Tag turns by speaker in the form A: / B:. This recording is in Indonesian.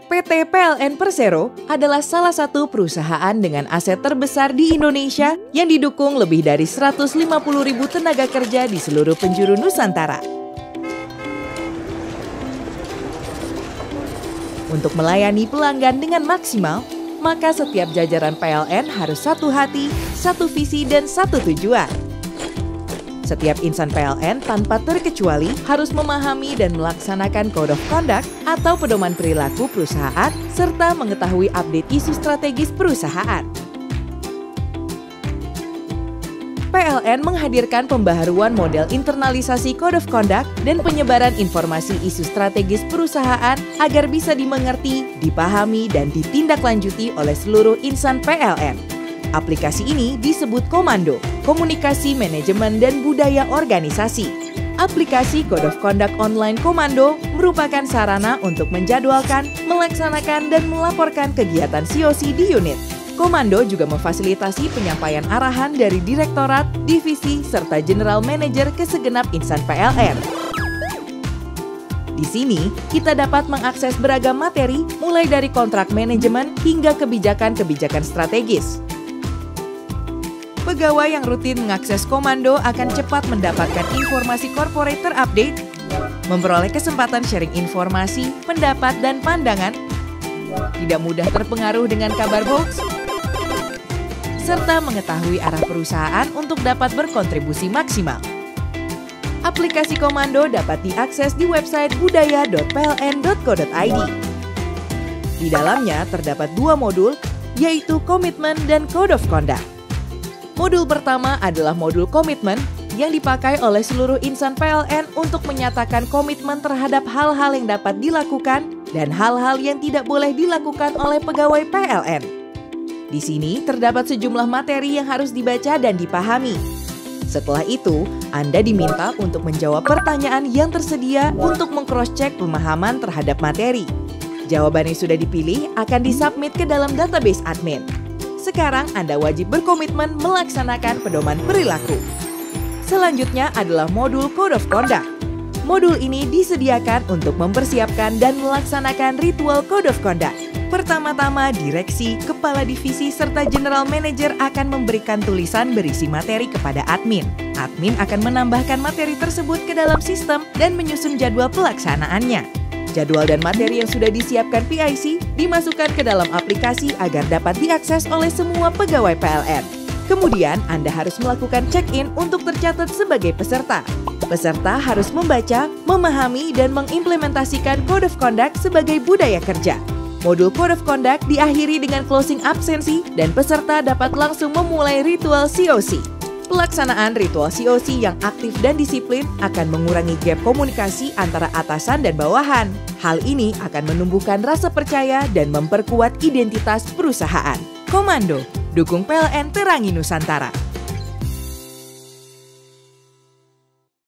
A: PT PLN Persero adalah salah satu perusahaan dengan aset terbesar di Indonesia yang didukung lebih dari 150.000 tenaga kerja di seluruh penjuru Nusantara. Untuk melayani pelanggan dengan maksimal, maka setiap jajaran PLN harus satu hati, satu visi, dan satu tujuan. Setiap insan PLN tanpa terkecuali harus memahami dan melaksanakan Code of Conduct atau pedoman perilaku perusahaan serta mengetahui update isu strategis perusahaan. PLN menghadirkan pembaharuan model internalisasi Code of Conduct dan penyebaran informasi isu strategis perusahaan agar bisa dimengerti, dipahami, dan ditindaklanjuti oleh seluruh insan PLN. Aplikasi ini disebut Komando, Komunikasi Manajemen dan Budaya Organisasi. Aplikasi Code of Conduct Online Komando merupakan sarana untuk menjadwalkan, melaksanakan, dan melaporkan kegiatan COC di unit. Komando juga memfasilitasi penyampaian arahan dari direktorat, divisi, serta general manager ke segenap insan PLN. Di sini, kita dapat mengakses beragam materi mulai dari kontrak manajemen hingga kebijakan-kebijakan strategis. Pegawai yang rutin mengakses Komando akan cepat mendapatkan informasi corporate terupdate, memperoleh kesempatan sharing informasi, pendapat, dan pandangan, tidak mudah terpengaruh dengan kabar hoax, serta mengetahui arah perusahaan untuk dapat berkontribusi maksimal. Aplikasi Komando dapat diakses di website budaya.pln.co.id. Di dalamnya terdapat dua modul, yaitu Komitmen dan Code of Conduct. Modul pertama adalah modul komitmen yang dipakai oleh seluruh insan PLN untuk menyatakan komitmen terhadap hal-hal yang dapat dilakukan dan hal-hal yang tidak boleh dilakukan oleh pegawai PLN. Di sini terdapat sejumlah materi yang harus dibaca dan dipahami. Setelah itu, Anda diminta untuk menjawab pertanyaan yang tersedia untuk meng-cross-check pemahaman terhadap materi. Jawaban yang sudah dipilih akan disubmit ke dalam database admin. Sekarang Anda wajib berkomitmen melaksanakan pedoman perilaku. Selanjutnya adalah modul Code of Conduct. Modul ini disediakan untuk mempersiapkan dan melaksanakan ritual Code of Conduct. Pertama-tama, direksi, kepala divisi, serta general manager akan memberikan tulisan berisi materi kepada admin. Admin akan menambahkan materi tersebut ke dalam sistem dan menyusun jadwal pelaksanaannya. Jadwal dan materi yang sudah disiapkan PIC dimasukkan ke dalam aplikasi agar dapat diakses oleh semua pegawai PLN. Kemudian, Anda harus melakukan check-in untuk tercatat sebagai peserta. Peserta harus membaca, memahami, dan mengimplementasikan Code of Conduct sebagai budaya kerja. Modul Code of Conduct diakhiri dengan closing absensi dan peserta dapat langsung memulai ritual COC. Pelaksanaan ritual COC yang aktif dan disiplin akan mengurangi gap komunikasi antara atasan dan bawahan. Hal ini akan menumbuhkan rasa percaya dan memperkuat identitas perusahaan. Komando, dukung PLN Terangi Nusantara.